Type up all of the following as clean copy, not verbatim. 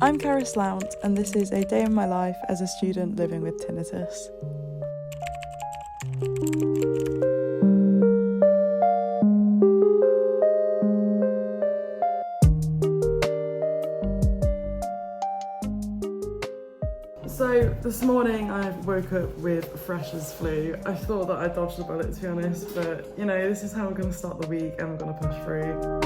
I'm Caris Lount, and this is a day in my life as a student living with tinnitus. So this morning I woke up with fresh as flu. I thought that I dodged a bullet, to be honest, but you know, this is how we're going to start the week and we're going to push through.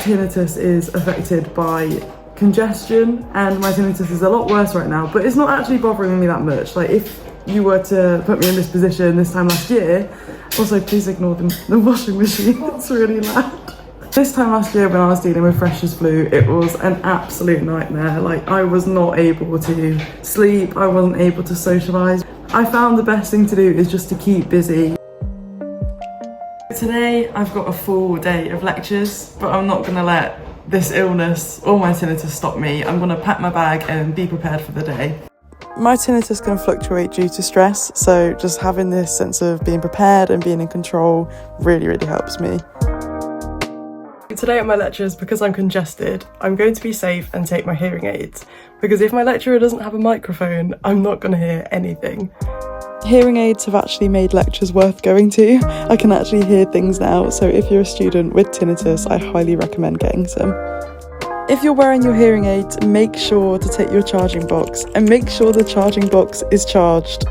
Tinnitus is affected by congestion, and my tinnitus is a lot worse right now, but it's not actually bothering me that much. Like, if you were to put me in this position this time last year, also please ignore the washing machine, it's really loud. This time last year when I was dealing with fresh as flu, it was an absolute nightmare. Like, I was not able to sleep, I wasn't able to socialise. I found the best thing to do is just to keep busy. Today I've got a full day of lectures, but I'm not going to let this illness or my tinnitus stop me. I'm going to pack my bag and be prepared for the day. My tinnitus can fluctuate due to stress, so just having this sense of being prepared and being in control really helps me. Today at my lectures, because I'm congested, I'm going to be safe and take my hearing aids, because if my lecturer doesn't have a microphone, I'm not going to hear anything. Hearing aids have actually made lectures worth going to. I can actually hear things now, so if you're a student with tinnitus, I highly recommend getting some. If you're wearing your hearing aids, make sure to take your charging box and make sure the charging box is charged.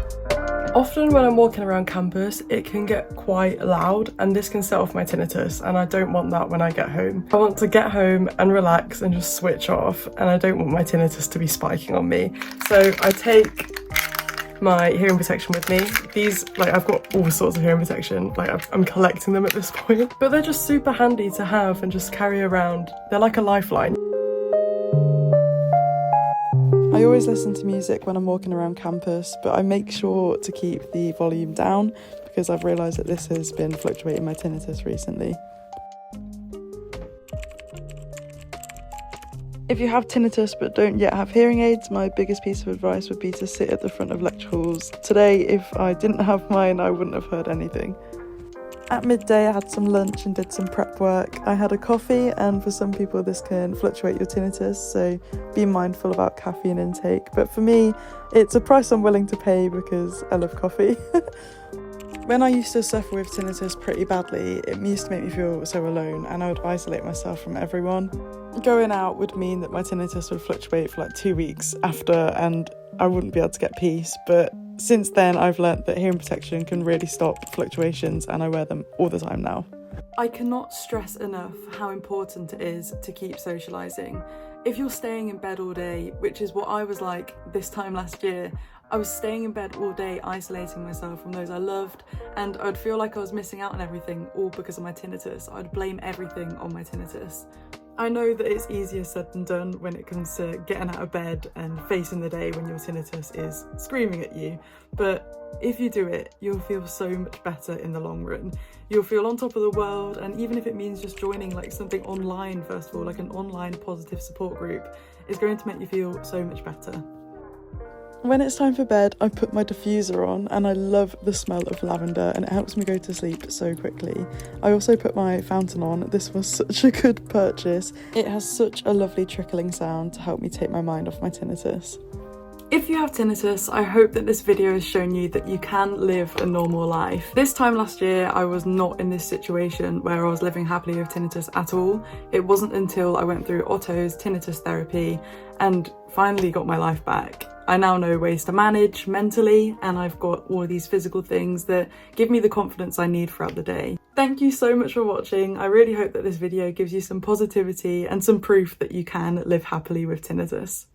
Often when I'm walking around campus, it can get quite loud and this can set off my tinnitus, and I don't want that when I get home. I want to get home and relax and just switch off, and I don't want my tinnitus to be spiking on me. So I take my hearing protection with me. These, like, I've got all sorts of hearing protection, like I'm collecting them at this point, but they're just super handy to have and just carry around. They're like a lifeline. I always listen to music when I'm walking around campus, but I make sure to keep the volume down because I've realised that this has been fluctuating my tinnitus recently. If you have tinnitus but don't yet have hearing aids, my biggest piece of advice would be to sit at the front of lecture halls. Today, if I didn't have mine, I wouldn't have heard anything. At midday, I had some lunch and did some prep work. I had a coffee, and for some people this can fluctuate your tinnitus, so be mindful about caffeine intake. But for me, it's a price I'm willing to pay because I love coffee. When I used to suffer with tinnitus pretty badly, it used to make me feel so alone, and I would isolate myself from everyone. Going out would mean that my tinnitus would fluctuate for like 2 weeks after, and I wouldn't be able to get peace. But since then, I've learnt that hearing protection can really stop fluctuations, and I wear them all the time now. I cannot stress enough how important it is to keep socialising. If you're staying in bed all day, which is what I was like this time last year, I was staying in bed all day, isolating myself from those I loved, and I'd feel like I was missing out on everything, all because of my tinnitus. I'd blame everything on my tinnitus. I know that it's easier said than done when it comes to getting out of bed and facing the day when your tinnitus is screaming at you, but if you do it, you'll feel so much better in the long run. You'll feel on top of the world, and even if it means just joining like something online, first of all, like an online positive support group, is going to make you feel so much better. When it's time for bed, I put my diffuser on, and I love the smell of lavender, and it helps me go to sleep so quickly. I also put my fountain on. This was such a good purchase. It has such a lovely trickling sound to help me take my mind off my tinnitus. If you have tinnitus, I hope that this video has shown you that you can live a normal life. This time last year, I was not in this situation where I was living happily with tinnitus at all. It wasn't until I went through Otto's tinnitus therapy and finally got my life back. I now know ways to manage mentally, and I've got all of these physical things that give me the confidence I need throughout the day. Thank you so much for watching. I really hope that this video gives you some positivity and some proof that you can live happily with tinnitus.